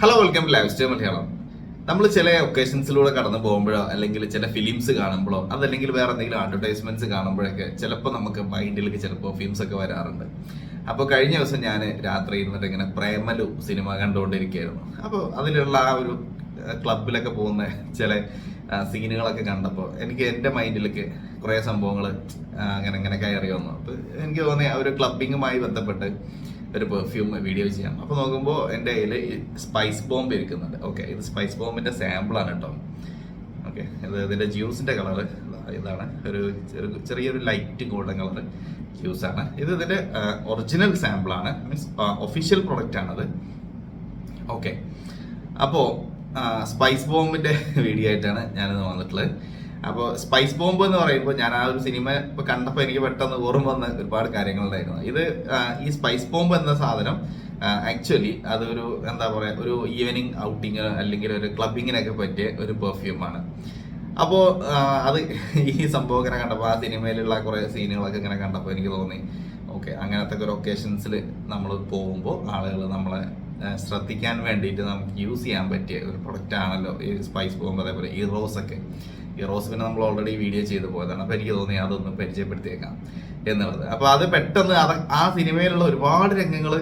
Hello welcome to lifestyle Malayalam. നമ്മൾ ചില ഒക്കേഷൻസിലൂടെ കടന്നു പോകുമ്പോഴോ അല്ലെങ്കിൽ ചില ഫിലിംസ് കാണുമ്പോഴോ അതല്ലെങ്കിൽ വേറെ എന്തെങ്കിലും അഡ്വർടൈസ്മെന്റ്സ് കാണുമ്പോഴൊക്കെ ചിലപ്പോൾ നമുക്ക് മൈൻഡിലേക്ക് ചിലപ്പോൾ ഫിലിംസ് ഒക്കെ വരാറുണ്ട്. അപ്പോൾ കഴിഞ്ഞ ദിവസം ഞാൻ രാത്രി ഇരുന്നിട്ട് ഇങ്ങനെ പ്രേമലു സിനിമ കണ്ടുകൊണ്ടിരിക്കുകയായിരുന്നു. അപ്പോൾ അതിലുള്ള ആ ഒരു ക്ലബിലൊക്കെ പോകുന്ന ചില സീനുകളൊക്കെ കണ്ടപ്പോൾ എനിക്ക് എൻ്റെ മൈൻഡിലേക്ക് കുറേ സംഭവങ്ങൾ അങ്ങനെ കയറി വന്നു. അപ്പോൾ എനിക്ക് തോന്നി ആ ഒരു ക്ലബിങ്ങുമായി ബന്ധപ്പെട്ട് ഒരു പെർഫ്യൂം വീഡിയോ ചെയ്യാം. അപ്പോൾ നോക്കുമ്പോൾ എൻ്റെ കയ്യിൽ സ്പൈസ് ബോംബ് ഇരിക്കുന്നുണ്ട്. ഓക്കെ, ഇത് സ്പൈസ് ബോംബിൻ്റെ സാമ്പിളാണ് കേട്ടോ. ഓക്കെ, ഇതിൻ്റെ ജ്യൂസിൻ്റെ കളറ് ഇതാണ്, ഒരു ചെറിയൊരു ലൈറ്റ് ഗോൾഡൻ കളർ ജ്യൂസാണ് ഇത്. ഇതിൻ്റെ ഒറിജിനൽ സാമ്പിളാണ്, മീൻസ് ഒഫീഷ്യൽ പ്രൊഡക്റ്റ് ആണത്. ഓക്കെ, അപ്പോൾ സ്പൈസ് ബോംബിൻ്റെ വീഡിയോ ആയിട്ടാണ് ഞാനിത് വന്നിട്ടുള്ളത്. അപ്പോൾ സ്പൈസ് ബോംബ് എന്ന് പറയുമ്പോൾ ഞാൻ ആ ഒരു സിനിമ ഇപ്പോൾ കണ്ടപ്പോൾ എനിക്ക് പെട്ടെന്ന് ഓർമ്മ വന്ന ഒരുപാട് കാര്യങ്ങളുണ്ടായിരുന്നു. ഈ സ്പൈസ് ബോംബ് എന്ന സാധനം ആക്ച്വലി അതൊരു എന്താ പറയുക, ഒരു ഈവനിങ് ഔട്ടിങ് അല്ലെങ്കിൽ ഒരു ക്ലബിങ്ങിനൊക്കെ പറ്റിയ ഒരു പെർഫ്യൂമാണ്. അപ്പോൾ അത് ഈ സംഭവം ഇങ്ങനെ കണ്ടപ്പോൾ, ആ സിനിമയിലുള്ള കുറേ സീനുകളൊക്കെ ഇങ്ങനെ കണ്ടപ്പോൾ എനിക്ക് തോന്നി ഓക്കെ, അങ്ങനത്തെ ഒരു ഒക്കേഷൻസിൽ നമ്മൾ പോകുമ്പോൾ ആളുകൾ നമ്മളെ ശ്രദ്ധിക്കാൻ വേണ്ടിയിട്ട് നമുക്ക് യൂസ് ചെയ്യാൻ പറ്റിയ ഒരു പ്രൊഡക്റ്റ് ആണല്ലോ ഈ സ്പൈസ് ബോംബ്. അതേപോലെ ഈ റോസ് പിന്നെ നമ്മൾ ഓൾറെഡി വീഡിയോ ചെയ്ത് പോയതാണ്. അപ്പോൾ എനിക്ക് തോന്നി അതൊന്ന് പരിചയപ്പെടുത്തിയേക്കാം എന്നുള്ളത്. അപ്പോൾ അത് പെട്ടെന്ന് ആ സിനിമയിലുള്ള ഒരുപാട് രംഗങ്ങൾ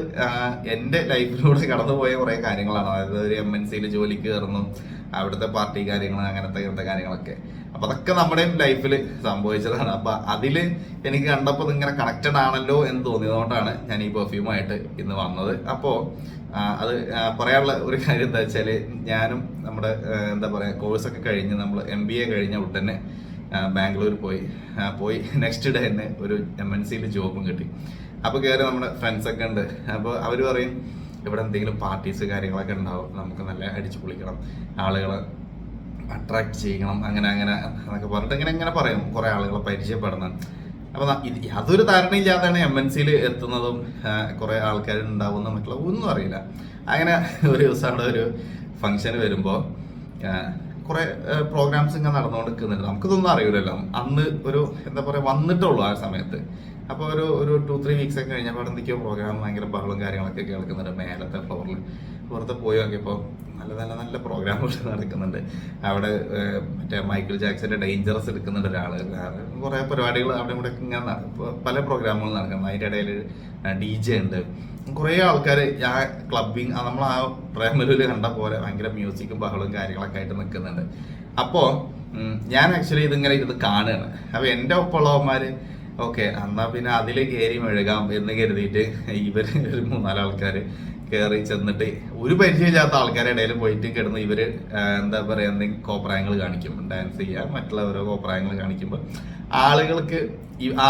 എൻ്റെ ലൈഫിലൂടെ കടന്നുപോയ കുറേ കാര്യങ്ങളാണ്. അതായത് ഒരു MNCയിൽ ജോലിക്ക് കയറുന്നു, അവിടുത്തെ പാർട്ടി കാര്യങ്ങൾ, അങ്ങനത്തെ കാര്യങ്ങളൊക്കെ. അപ്പോൾ അതൊക്കെ നമ്മുടെ ലൈഫിൽ സംഭവിച്ചതാണ്. അപ്പോൾ അതിൽ എനിക്ക് കണ്ടപ്പോൾ ഇങ്ങനെ കണക്റ്റഡ് ആണല്ലോ എന്ന് തോന്നിയതുകൊണ്ടാണ് ഞാൻ ഈ പെർഫ്യൂമായിട്ട് ഇന്ന് വന്നത്. അപ്പോൾ അത് പറയാനുള്ള ഒരു കാര്യം എന്താ വെച്ചാൽ, ഞാനും നമ്മുടെ എന്താ പറയുക കോഴ്സൊക്കെ കഴിഞ്ഞ് നമ്മൾ MBA കഴിഞ്ഞ ഉടനെ ബാംഗ്ലൂർ പോയി നെക്സ്റ്റ് ഡേ തന്നെ ഒരു MNCയിൽ ജോബും കിട്ടി. അപ്പോൾ കയറി നമ്മുടെ ഫ്രണ്ട്സൊക്കെ ഉണ്ട്. അപ്പോൾ അവർ പറയും ഇവിടെ എന്തെങ്കിലും പാർട്ടീസ് കാര്യങ്ങളൊക്കെ ഉണ്ടാവും, നമുക്ക് നല്ല അടിച്ചു പൊളിക്കണം, ആളുകളെ അട്രാക്ട് ചെയ്യണം, അങ്ങനെ എന്നൊക്കെ പറഞ്ഞിട്ട് ഇങ്ങനെ പറയും, കുറേ ആളുകളെ പരിചയപ്പെടണം. അപ്പോൾ അതൊരു ധാരണയില്ലാതെയാണ് MNCയിൽ എത്തുന്നതും കുറേ ആൾക്കാർ ഉണ്ടാവുന്ന മറ്റുള്ള ഒന്നും അറിയില്ല. അങ്ങനെ ഒരു ദിവസം അവിടെ ഒരു ഫംഗ്ഷന് വരുമ്പോൾ കുറേ പ്രോഗ്രാംസ് ഇങ്ങനെ നടന്നുകൊണ്ട് നിൽക്കുന്നുണ്ട്. നമുക്കിതൊന്നും അറിയില്ലല്ലോ, അന്ന് ഒരു എന്താ പറയുക വന്നിട്ടുള്ളൂ ആ സമയത്ത്. അപ്പോൾ ഒരു 2-3 വീക്സ് ഒക്കെ കഴിഞ്ഞപ്പോൾ അവിടെ എന്തൊക്കെയോ പ്രോഗ്രാം ഭയങ്കര ബഹളും കാര്യങ്ങളൊക്കെ കേൾക്കുന്നുണ്ട്. മേലത്തെ ഫ്ലോറിൽ പുറത്ത് പോയി നോക്കിയപ്പോൾ നല്ല പ്രോഗ്രാമുകൾ നടക്കുന്നുണ്ട്. അവിടെ മറ്റേ മൈക്കിൾ ജാക്സന്റെ ഡേഞ്ചറസ് എടുക്കുന്നുണ്ട് ഒരാൾ. കുറേ പരിപാടികൾ അവിടെ ഇവിടെ ഇങ്ങനെ പല പ്രോഗ്രാമുകൾ നടക്കുന്നത്. അതിൻ്റെ ഇടയിൽ DJ ഉണ്ട്. കുറേ ആൾക്കാർ ആ ക്ലബിങ് നമ്മൾ ആ പ്രേമലൂരിൽ കണ്ട പോലെ ഭയങ്കര മ്യൂസിക്കും ബഹളും കാര്യങ്ങളൊക്കെ ആയിട്ട് നിൽക്കുന്നുണ്ട്. അപ്പോൾ ഞാൻ ആക്ച്വലി ഇത് കാണുകയാണ്. അപ്പോൾ എൻ്റെ ഒപ്പമുള്ളവന്മാർ ഓക്കെ എന്നാൽ പിന്നെ അതിൽ കയറി മെഴുകാം എന്ന് കരുതിയിട്ട് ഇവർ ഒരു 3-4 ആൾക്കാർ കയറി ചെന്നിട്ട് ഒരു പരിചയമില്ലാത്ത ആൾക്കാരുടെ ഇടയിൽ പോയിട്ട് കിടന്ന് ഇവര് എന്താ പറയുക എന്തെങ്കിലും കോപ്രായങ്ങൾ കാണിക്കും, ഡാൻസ് ചെയ്യുക, മറ്റുള്ള ഓരോ കോപ്രായങ്ങൾ കാണിക്കുമ്പോൾ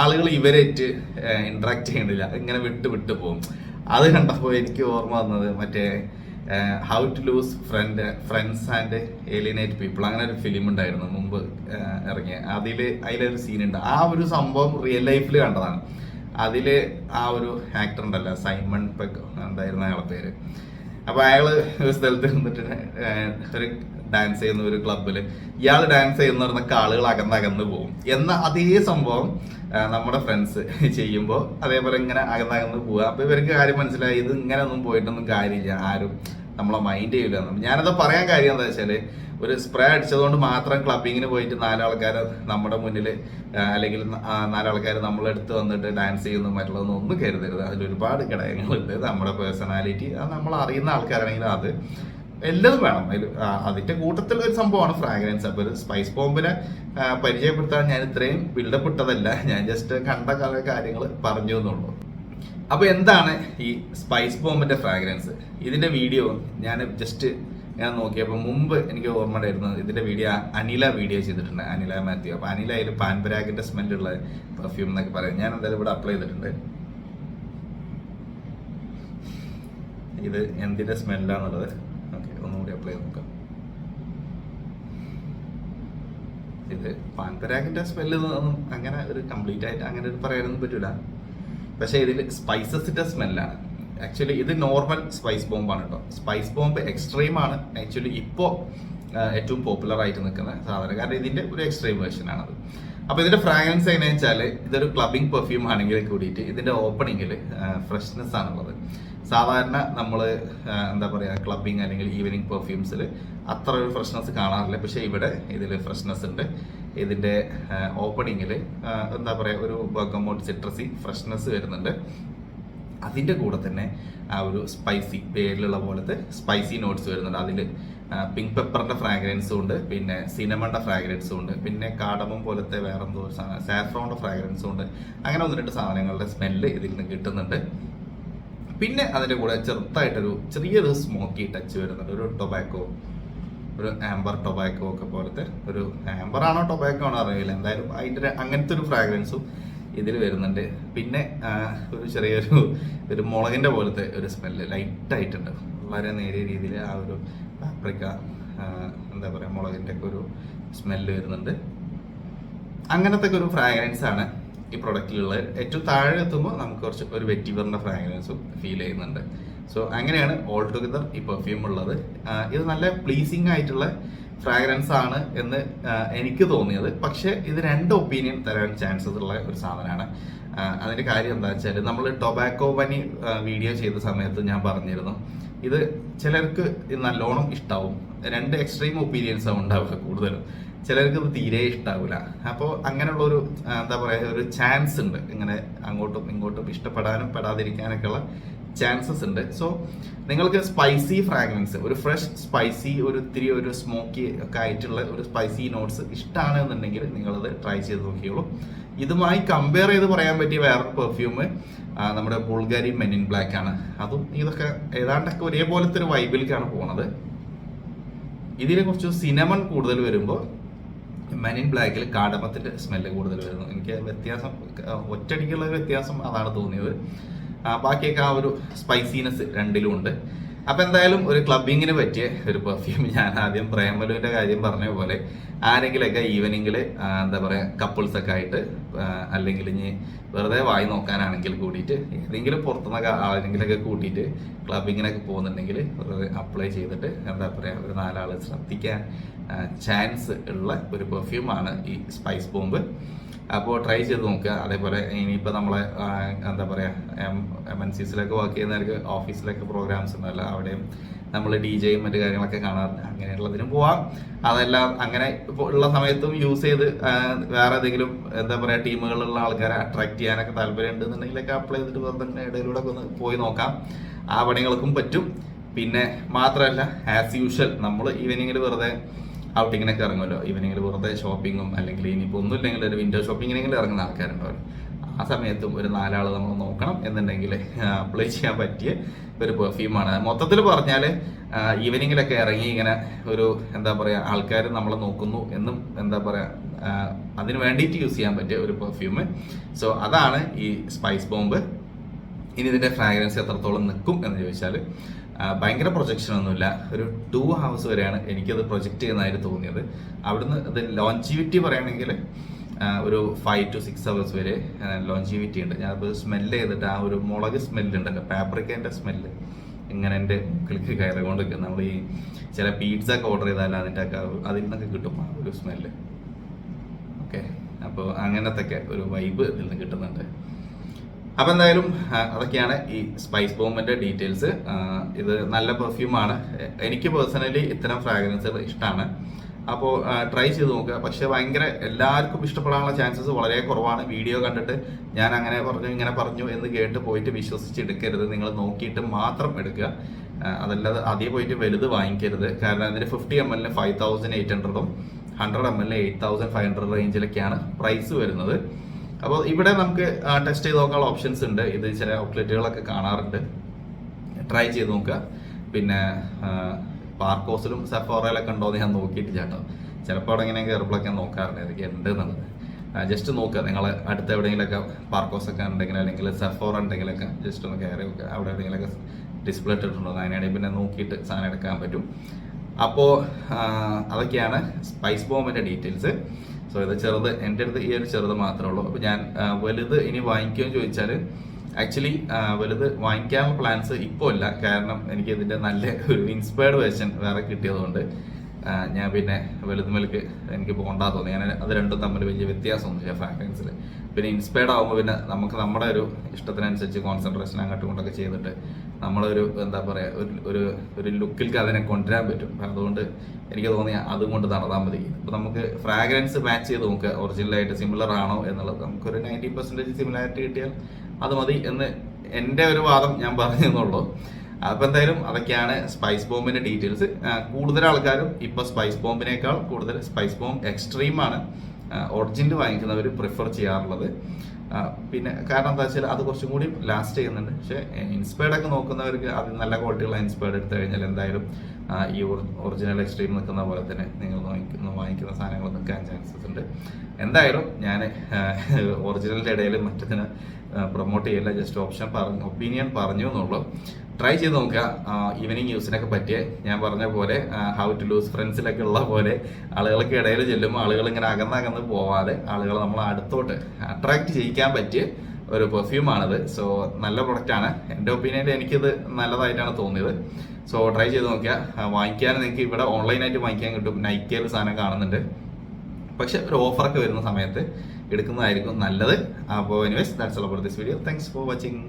ആളുകൾ ഇവരായിട്ട് ഇന്ററാക്ട് ചെയ്യണില്ല, ഇങ്ങനെ വിട്ട് പോകും. അത് കണ്ടപ്പോൾ എനിക്ക് ഓർമ്മ വന്നത് മറ്റേ how to lose friends and alienate people, അങ്ങനെ ഒരു ഫിലിം ഉണ്ടായിരുന്നു മുമ്പ് ഇറങ്ങിയ. അതിലൊരു സീനുണ്ട്. ആ ഒരു സംഭവം റിയൽ ലൈഫിൽ കണ്ടതാണ്. അതില് ആ ഒരു ആക്ടർ ഉണ്ടല്ലോ, സൈമൺ പെഗ് എന്തായിരുന്നു അയാളെ പേര്. അപ്പൊ അയാള് ഒരു സ്ഥലത്ത് നിന്നിട്ട് ഒരു ഡാൻസ് ചെയ്യുന്ന ഒരു ക്ലബില് ഇയാൾ ഡാൻസ് ചെയ്യുന്നവർക്ക് ആളുകൾ അകന്ന് പോകും എന്ന അതേ സംഭവം നമ്മുടെ ഫ്രണ്ട്സ് ചെയ്യുമ്പോൾ അതേപോലെ ഇങ്ങനെ അകന്ന് പോവുക. അപ്പൊ ഇവർക്ക് കാര്യം മനസ്സിലായി, ഇത് ഇങ്ങനെ ഒന്നും പോയിട്ടൊന്നും കാര്യമില്ല, ആരും നമ്മളെ മൈൻഡ് ചെയ്യില്ല. ഞാനത് പറയാൻ കാര്യം എന്താ വെച്ചാല്, ഒരു സ്പ്രേ അടിച്ചതുകൊണ്ട് മാത്രം ക്ലബിങ്ങിന് പോയിട്ട് 4 ആൾക്കാർ നമ്മുടെ മുന്നിൽ അല്ലെങ്കിൽ 4 ആൾക്കാർ നമ്മളെടുത്ത് വന്നിട്ട് ഡാൻസ് ചെയ്യുന്നു മറ്റുള്ളതൊന്നും ഒന്നും കരുതരുത്. അതിലൊരുപാട് ഘടകങ്ങളുണ്ട്. നമ്മുടെ പേഴ്സണാലിറ്റി, അത് നമ്മൾ അറിയുന്ന ആൾക്കാരാണെങ്കിൽ അത് എല്ലതും വേണം. അതിന്റെ കൂട്ടത്തിൽ ഒരു സംഭവമാണ് ഫ്രാഗ്രൻസ്. അപ്പോൾ ഒരു സ്പൈസ് ബോംബിനെ പരിചയപ്പെടുത്താൻ ഞാൻ ഇത്രയും ബിൽഡപ്പ് ഇട്ടതല്ല, ഞാൻ ജസ്റ്റ് കണ്ട കാര്യങ്ങൾ പറഞ്ഞു എന്നുള്ളൂ. അപ്പോൾ എന്താണ് ഈ സ്പൈസ് ബോംബിന്റെ ഫ്രാഗ്രൻസ്? ഇതിന്റെ വീഡിയോ ഞാൻ ജസ്റ്റ് നോക്കിയപ്പോൾ മുമ്പ് എനിക്ക് ഓർമ്മ ഉണ്ടായിരുന്നത്, ഇതിന്റെ വീഡിയോ അനില വീഡിയോ ചെയ്തിട്ടുണ്ട്, അനില മാത്യു. അപ്പോൾ അനില അതിൽ പാൻപരാഗിന്റെ സ്മെല്ലുള്ള പെർഫ്യൂം എന്നൊക്കെ പറയും. ഞാൻ എന്തായാലും ഇവിടെ അപ്ലൈ ചെയ്തിട്ടുണ്ട്. ഇത് എന്തിന്റെ സ്മെല്ലാന്നുള്ളത് ഓക്കെ ഒന്നുകൂടി അപ്ലൈ ചെയ്ത് നോക്കാം. ഇത് പാൻപരാഗിന്റെ സ്മെല്ല് ഒന്നും അങ്ങനെ ഒരു കംപ്ലീറ്റ് ആയിട്ട് അങ്ങനെ പറയാനൊന്നും പറ്റൂല. പക്ഷെ ഇതിൽ സ്പൈസസിന്റെ സ്മെല്ലാണ്. ആക്ച്വലി ഇത് നോർമൽ സ്പൈസ് ബോംബാണ് കേട്ടോ. സ്പൈസ് ബോംബ് എക്സ്ട്രീം ആണ് ആക്ച്വലി ഇപ്പോൾ ഏറ്റവും പോപ്പുലർ ആയിട്ട് നിൽക്കുന്ന സാധനം, കാരണം ഇതിന്റെ ഒരു എക്സ്ട്രീം വേർഷൻ ആണത്. അപ്പോൾ ഇതിന്റെ ഫ്രാഗ്രൻസ് എങ്ങനെയാണെന്ന് വെച്ചാൽ, ഇതൊരു ക്ലബിംഗ് പെർഫ്യൂം ആണെങ്കിൽ കൂടിയിട്ട് ഇതിന്റെ ഓപ്പണിങ്ങിൽ ഫ്രഷ്നെസ് ആണുള്ളത്. സാധാരണ നമ്മൾ എന്താ പറയുക ക്ലബിങ് അല്ലെങ്കിൽ ഈവനിങ് പെർഫ്യൂംസിൽ അത്ര ഒരു ഫ്രഷ്നെസ് കാണാറില്ല. പക്ഷേ ഇവിടെ ഇതിൽ ഫ്രഷ്നെസ് ഉണ്ട്. ഇതിൻ്റെ ഓപ്പണിങ്ങിൽ എന്താ പറയുക ഒരു ബർഗമോട്ട് സിട്രസി ഫ്രഷ്നെസ് വരുന്നുണ്ട്. അതിൻ്റെ കൂടെ തന്നെ ആ ഒരു സ്പൈസി പേരിലുള്ള പോലത്തെ സ്പൈസി നോട്ട്സ് വരുന്നുണ്ട്. അതിൽ പിങ്ക് പെപ്പറിൻ്റെ ഫ്രാഗ്രൻസും ഉണ്ട്, പിന്നെ സിനമണിൻ്റെ ഫ്രാഗ്രൻസും ഉണ്ട്, പിന്നെ കാടമം പോലത്തെ വേറെന്തോ സാഫ്രോണിൻ്റെ ഫ്രാഗ്രൻസും ഉണ്ട്. അങ്ങനെ 1-2 സാധനങ്ങളുടെ സ്മെല്ല് ഇതിൽ നിന്ന് കിട്ടുന്നുണ്ട്. പിന്നെ അതിൻ്റെ കൂടെ ചെറിയൊരു സ്മോക്കി ടച്ച് വരുന്നുണ്ട്. ഒരു ടൊബാക്കോ, ഒരു ആംബർ ടൊബാക്കോ ഒക്കെ പോലത്തെ ഒരു ആംബറാണോ ടൊബാക്കോ ആണോ അറിയില്ല, എന്തായാലും അതിൻ്റെ അങ്ങനത്തെ ഒരു ഫ്രാഗ്രൻസും ഇതിൽ വരുന്നുണ്ട്. പിന്നെ ഒരു ചെറിയൊരു മുളകിൻ്റെ പോലത്തെ ഒരു സ്മെല്ല് ലൈറ്റായിട്ടുണ്ട്. വളരെ നേരിയ രീതിയിൽ ആ ഒരു പാപ്രിക്ക എന്താ പറയുക മുളകിൻ്റെ ഒക്കെ ഒരു സ്മെല്ല് വരുന്നുണ്ട്. അങ്ങനത്തെ ഒരു ഫ്രാഗ്രൻസ് ആണ് ഈ പ്രൊഡക്റ്റിലുള്ളത്. ഏറ്റവും താഴെ എത്തുമ്പോൾ നമുക്ക് ഒരു വെറ്റിവറിൻ്റെ ഫ്രാഗ്രൻസും ഫീൽ ചെയ്യുന്നുണ്ട്. സോ അങ്ങനെയാണ് ഓൾ ടുഗദർ ഈ പെർഫ്യൂം ഉള്ളത്. ഇത് നല്ല പ്ലീസിങ് ആയിട്ടുള്ള ഫ്രാഗ്രൻസ് ആണ് എന്ന് എനിക്ക് തോന്നിയത്. പക്ഷേ ഇത് 2 ഒപ്പീനിയൻ തരാൻ ചാൻസസ് ഉള്ള ഒരു സാധനമാണ്. അതിൻ്റെ കാര്യം എന്താ വെച്ചാൽ നമ്മൾ ടൊബാക്കോ പനി വീഡിയോ ചെയ്ത സമയത്ത് ഞാൻ പറഞ്ഞിരുന്നു ഇത് ചിലർക്ക് നല്ലോണം ഇഷ്ടാവും. 2 എക്സ്ട്രീം ഒപ്പീനിയൻസാണ് ഉണ്ടാവുക കൂടുതലും. ചിലർക്ക് ഇത് തീരെ ഇഷ്ടാവില്ല. അപ്പോൾ അങ്ങനെയുള്ളൊരു എന്താ പറയുക ഒരു ചാൻസ് ഉണ്ട്, ഇങ്ങനെ അങ്ങോട്ടും ഇങ്ങോട്ടും ഇഷ്ടപ്പെടാനും പെടാതിരിക്കാനൊക്കെ ഉള്ള ചാൻസസ് ഉണ്ട്. സോ നിങ്ങൾക്ക് സ്പൈസി ഫ്രാഗ്രൻസ്, ഒരു ഫ്രഷ് സ്പൈസി, ഇത്തിരി ഒരു സ്മോക്കി ഒക്കെ ആയിട്ടുള്ള ഒരു സ്പൈസി നോട്ട്സ് ഇഷ്ടമാണ് എന്നുണ്ടെങ്കിൽ നിങ്ങളത് ട്രൈ ചെയ്ത് നോക്കിയോളൂ. ഇതുമായി കമ്പയർ ചെയ്ത് പറയാൻ പറ്റിയ വേറൊരു പെർഫ്യൂം നമ്മുടെ ബുൾഗാരി മെൻ ഇൻ ബ്ലാക്ക് ആണ്. അതും ഇതൊക്കെ ഏതാണ്ടൊക്കെ ഒരേപോലത്തെ ഒരു വൈബിലേക്കാണ് പോണത്. ഇതിനെ കുറച്ച് സിനമൺ കൂടുതൽ വരുമ്പോൾ മെൻ ഇൻ ബ്ലാക്കിൽ കാടമത്തിൻ്റെ സ്മെല്ല് കൂടുതൽ വരുന്നു. എനിക്ക് വ്യത്യാസം ഒറ്റയടിക്കുള്ള ഒരു വ്യത്യാസം അതാണ് തോന്നിയത്. ബാക്കിയൊക്കെ ആ ഒരു സ്പൈസിനെസ് 2ലും ഉണ്ട്. അപ്പം എന്തായാലും ഒരു ക്ലബിങ്ങിന് പറ്റിയ ഒരു പെർഫ്യൂം. ഞാൻ ആദ്യം പ്രേമലുവിൻ്റെ കാര്യം പറഞ്ഞ പോലെ ആരെങ്കിലൊക്കെ ഈവനിങ്ങിൽ എന്താ പറയുക കപ്പിൾസൊക്കെ ആയിട്ട് അല്ലെങ്കിൽ ഇനി വെറുതെ വായി നോക്കാനാണെങ്കിൽ കൂടിയിട്ട് ഏതെങ്കിലും പുറത്തുനിന്നൊക്കെ ആരെങ്കിലൊക്കെ കൂട്ടിയിട്ട് ക്ലബിങ്ങിനൊക്കെ പോകുന്നുണ്ടെങ്കിൽ അപ്ലൈ ചെയ്തിട്ട് എന്താ പറയുക ഒരു 4 ആൾ ശ്രദ്ധിക്കാൻ ചാൻസ് ഉള്ള ഒരു പെർഫ്യൂമാണ് ഈ സ്പൈസ് ബോംബ്. അപ്പോൾ ട്രൈ ചെയ്ത് നോക്കുക. അതേപോലെ ഇനിയിപ്പോൾ നമ്മളെ എന്താ പറയുക MNCസിലൊക്കെ വർക്ക് ചെയ്യുന്നവർക്ക് ഓഫീസിലൊക്കെ പ്രോഗ്രാംസ് ഉണ്ടല്ലോ, അവിടെയും നമ്മൾ DJയും മറ്റു കാര്യങ്ങളൊക്കെ കാണാറുണ്ട്. അങ്ങനെയുള്ളതിനും പോവാം. അതെല്ലാം അങ്ങനെ ഇപ്പോൾ ഉള്ള സമയത്തും യൂസ് ചെയ്ത് വേറെ ഏതെങ്കിലും എന്താ പറയുക ടീമുകളിലുള്ള ആൾക്കാരെ അട്രാക്ട് ചെയ്യാനൊക്കെ താല്പര്യം ഉണ്ടെന്നുണ്ടെങ്കിലൊക്കെ അപ്ലൈ ചെയ്തിട്ട് വെറുതെ ഇടയിലൂടെ ഒക്കെ ഒന്ന് പോയി നോക്കാം. ആ പണികൾക്കും പറ്റും. പിന്നെ മാത്രമല്ല ആസ് യൂഷ്വൽ നമ്മൾ ഈവനിങ്ങിൽ വെറുതെ ഔട്ടിങ്ങിനൊക്കെ ഇറങ്ങുമല്ലോ, ഈവനിങ്ങിൽ വെറുതെ ഷോപ്പിങ്ങും അല്ലെങ്കിൽ ഇനിയിപ്പോൾ ഒന്നുമില്ലെങ്കിൽ ഒരു വിൻഡോ ഷോപ്പിങ്ങിനെങ്കിലും ഇറങ്ങുന്ന ആൾക്കാരുണ്ടാവും. ആ സമയത്തും ഒരു 4 ആൾ നമ്മൾ നോക്കണം എന്നുണ്ടെങ്കിൽ അപ്ലൈ ചെയ്യാൻ പറ്റിയ ഒരു പെർഫ്യൂമാണ്. മൊത്തത്തിൽ പറഞ്ഞാൽ ഈവനിങ്ങിലൊക്കെ ഇറങ്ങി ഇങ്ങനെ ഒരു എന്താ പറയുക ആൾക്കാർ നമ്മളെ നോക്കുന്നു എന്നും എന്താ പറയുക അതിന് വേണ്ടിയിട്ട് യൂസ് ചെയ്യാൻ പറ്റിയ ഒരു പെർഫ്യൂം. സോ അതാണ് ഈ സ്പൈസ് ബോംബ്. ഇനി ഇതിൻ്റെ ഫ്രാഗ്രൻസ് എത്രത്തോളം നിൽക്കും എന്ന് ചോദിച്ചാൽ ഭയങ്കര പ്രൊജക്ഷൻ ഒന്നുമില്ല. ഒരു 2 hours വരെയാണ് എനിക്കത് പ്രൊജക്റ്റ് ചെയ്യുന്നതായിട്ട് തോന്നിയത്. അവിടുന്ന് ഇത് ലോഞ്ചിവിറ്റി പറയുകയാണെങ്കിൽ ഒരു 5 to 6 hours വരെ ലോഞ്ചിവിറ്റി ഉണ്ട്. ഞാനത് സ്മെല്ല് ചെയ്തിട്ട് ആ ഒരു മുളക് സ്മെല്ലുണ്ടല്ലോ, പാപ്രിക്കേൻ്റെ സ്മെല്ല് ഇങ്ങനെ എൻ്റെ മുക്കിലേക്ക് കയറിക്കൊണ്ടിരിക്കും. നമ്മൾ ഈ ചില പീഡ്സ ഒക്കെ ഓർഡർ ചെയ്താൽ അതിൽ നിന്നൊക്കെ കിട്ടും ആ ഒരു സ്മെല്ല്. ഓക്കെ, അപ്പോൾ അങ്ങനത്തെ ഒരു വൈബ് ഇതിൽ നിന്ന് കിട്ടുന്നുണ്ട്. അപ്പം എന്തായാലും അതൊക്കെയാണ് ഈ സ്പൈസ് ബോംബിൻ്റെ ഡീറ്റെയിൽസ്. ഇത് നല്ല പെർഫ്യൂമാണ്. എനിക്ക് പേഴ്സണലി ഇത്തരം ഫ്രാഗ്രൻസുകൾ ഇഷ്ടമാണ്. അപ്പോൾ ട്രൈ ചെയ്ത് നോക്കുക. പക്ഷേ ഭയങ്കര എല്ലാവർക്കും ഇഷ്ടപ്പെടാനുള്ള ചാൻസസ് വളരെ കുറവാണ്. വീഡിയോ കണ്ടിട്ട് ഞാൻ അങ്ങനെ പറഞ്ഞു ഇങ്ങനെ പറഞ്ഞു എന്ന് കേട്ട് പോയിട്ട് വിശ്വസിച്ചെടുക്കരുത്. നിങ്ങൾ നോക്കിയിട്ട് മാത്രം എടുക്കുക. അതല്ലാതെ ആദ്യം പോയിട്ട് വലുത് വാങ്ങിക്കരുത്. കാരണം അതിന് 50 ml 5800 100 ml 8500 റേഞ്ചിലൊക്കെയാണ് പ്രൈസ് വരുന്നത്. അപ്പോൾ ഇവിടെ നമുക്ക് ടെസ്റ്റ് ചെയ്ത് നോക്കാനുള്ള ഓപ്ഷൻസ് ഉണ്ട്. ഇത് ചില ഔട്ട്ലെറ്റുകളൊക്കെ കാണാറുണ്ട്. ട്രൈ ചെയ്ത് നോക്കുക. പിന്നെ പാർക്കോസിലും സെഫോറയിലൊക്കെ ഉണ്ടോ എന്ന് ഞാൻ നോക്കിയിട്ടില്ല കേട്ടോ. ചിലപ്പോൾ അവിടെ ഇങ്ങനെ കയറുമ്പോഴൊക്കെ ഞാൻ നോക്കാറുണ്ട് ഇതൊക്കെ ഉണ്ട് എന്നുള്ളത്. ജസ്റ്റ് നോക്കുക. നിങ്ങൾ അടുത്ത് എവിടെയെങ്കിലൊക്കെ പാർക്കോസൊക്കെ ഉണ്ടെങ്കിൽ അല്ലെങ്കിൽ സെഫോറ ഉണ്ടെങ്കിലൊക്കെ ജസ്റ്റ് ഒന്ന് കയറി നോക്കുക. അവിടെ എവിടെയെങ്കിലൊക്കെ ഡിസ്പ്ലേ ഇട്ടിട്ടുണ്ടോ അതിനാണെങ്കിൽ പിന്നെ നോക്കിയിട്ട് സാധനം എടുക്കാൻ പറ്റും. അപ്പോൾ അതൊക്കെയാണ് സ്പൈസ് ബോംബിൻ്റെ ഡീറ്റെയിൽസ്. സോ ഇത് ചെറുത്, എൻ്റെ അടുത്ത് ഈ ഒരു ചെറുത് മാത്രമേ ഉള്ളൂ. അപ്പോൾ ഞാൻ വലുത് ഇനി വാങ്ങിക്കുമെന്ന് ചോദിച്ചാൽ ആക്ച്വലി വലുത് വാങ്ങിക്കാനുള്ള പ്ലാൻസ് ഇപ്പോൾ ഇല്ല. കാരണം എനിക്ക് ഇതിൻ്റെ നല്ല ഒരു ഇൻസ്പയർഡ് വേർഷൻ വേറെ കിട്ടിയതുകൊണ്ട് ഞാൻ പിന്നെ വലുതുമേലേക്ക് എനിക്ക് പോകണ്ടാ തോന്നി. ഞാൻ അത് രണ്ടും തമ്മിൽ വലിയ വ്യത്യാസമൊന്നുമില്ല ഫ്രാഗ്രൻസിൽ. പിന്നെ ഇൻസ്പയർഡ് ആകുമ്പോൾ പിന്നെ നമുക്ക് നമ്മുടെ ഒരു ഇഷ്ടത്തിനനുസരിച്ച് കോൺസെൻട്രേഷൻ അങ്ങോട്ടും ഇങ്ങോട്ടൊക്കെ ചെയ്തിട്ട് നമ്മളൊരു എന്താ പറയുക ഒരു ഒരു ലുക്കിലേക്ക് അതിനെ കൊണ്ടുവരാൻ പറ്റും. അതുകൊണ്ട് എനിക്ക് തോന്നിയ അതും കൊണ്ട് നടന്നാൽ മതി. ഇപ്പോൾ നമുക്ക് ഫ്രാഗ്രൻസ് മാച്ച് ചെയ്ത് നോക്കുക ഒറിജിനലായിട്ട് സിമിലർ ആണോ എന്നുള്ളത്. നമുക്കൊരു 90% സിമിലാരിറ്റി കിട്ടിയാൽ അത് മതി എന്ന് എൻ്റെ ഒരു വാദം ഞാൻ പറഞ്ഞെന്നുള്ളൂ. അപ്പോൾ എന്തായാലും അതൊക്കെയാണ് സ്പൈസ് ബോംബിൻ്റെ ഡീറ്റെയിൽസ്. കൂടുതൽ ആൾക്കാരും ഇപ്പോൾ സ്പൈസ് ബോംബിനേക്കാൾ കൂടുതൽ സ്പൈസ് ബോംബ് എക്സ്ട്രീമാണ് ഒറിജിനൽ വാങ്ങിക്കുന്നവർ പ്രിഫർ ചെയ്യാറുള്ളത്. പിന്നെ കാരണം എന്താ വെച്ചാൽ അത് കുറച്ചും കൂടി ലാസ്റ്റ് ചെയ്യുന്നുണ്ട്. പക്ഷേ ഇൻസ്പയർഡ് ഒക്കെ നോക്കുന്നവർക്ക് അത് നല്ല ക്വാളിറ്റിയുള്ള ഇൻസ്പയർഡ് എടുത്തു കഴിഞ്ഞാൽ എന്തായാലും ഈ ഒറിജിനൽ എക്സ്ട്രീം നിൽക്കുന്ന പോലെ തന്നെ നിങ്ങൾ വാങ്ങിക്കുന്ന സാധനങ്ങൾ നിൽക്കാൻ ചാൻസസ് ഉണ്ട്. എന്തായാലും ഞാൻ ഒറിജിനലിൻ്റെ ഇടയിൽ മറ്റതിന് പ്രൊമോട്ട് ചെയ്യില്ല, ജസ്റ്റ് ഒപ്പീനിയൻ പറഞ്ഞു എന്നുള്ളൂ. ട്രൈ ചെയ്ത് നോക്കുക. ഈവനിങ് യൂസിനൊക്കെ പറ്റിയ ഞാൻ പറഞ്ഞ പോലെ ഹൗ ടു ലൂസ് ഫ്രണ്ട്സിലൊക്കെ ഉള്ള പോലെ ആളുകൾക്ക് ഇടയിൽ ചെല്ലുമ്പോൾ ആളുകൾ ഇങ്ങനെ അകന്നകന്ന് പോവാതെ ആളുകൾ നമ്മൾ അടുത്തോട്ട് അട്രാക്ട് ചെയ്യിക്കാൻ പറ്റിയ ഒരു പെർഫ്യൂമാണിത്. സോ നല്ല പ്രൊഡക്റ്റാണ്. എൻ്റെ ഒപ്പീനിയനിൽ എനിക്കിത് നല്ലതായിട്ടാണ് തോന്നിയത്. സോ ട്രൈ ചെയ്ത് നോക്കുക. വാങ്ങിക്കാൻ നിങ്ങൾക്ക് ഇവിടെ ഓൺലൈനായിട്ട് വാങ്ങിക്കാൻ കിട്ടും. നൈക്കയിൽ സാധനം കാണുന്നുണ്ട്. പക്ഷെ ഒരു ഓഫറൊക്കെ വരുന്ന സമയത്ത് എടുക്കുന്നതായിരിക്കും നല്ലത്. അപ്പോൾ anyways that's all about this video. Thanks for watching.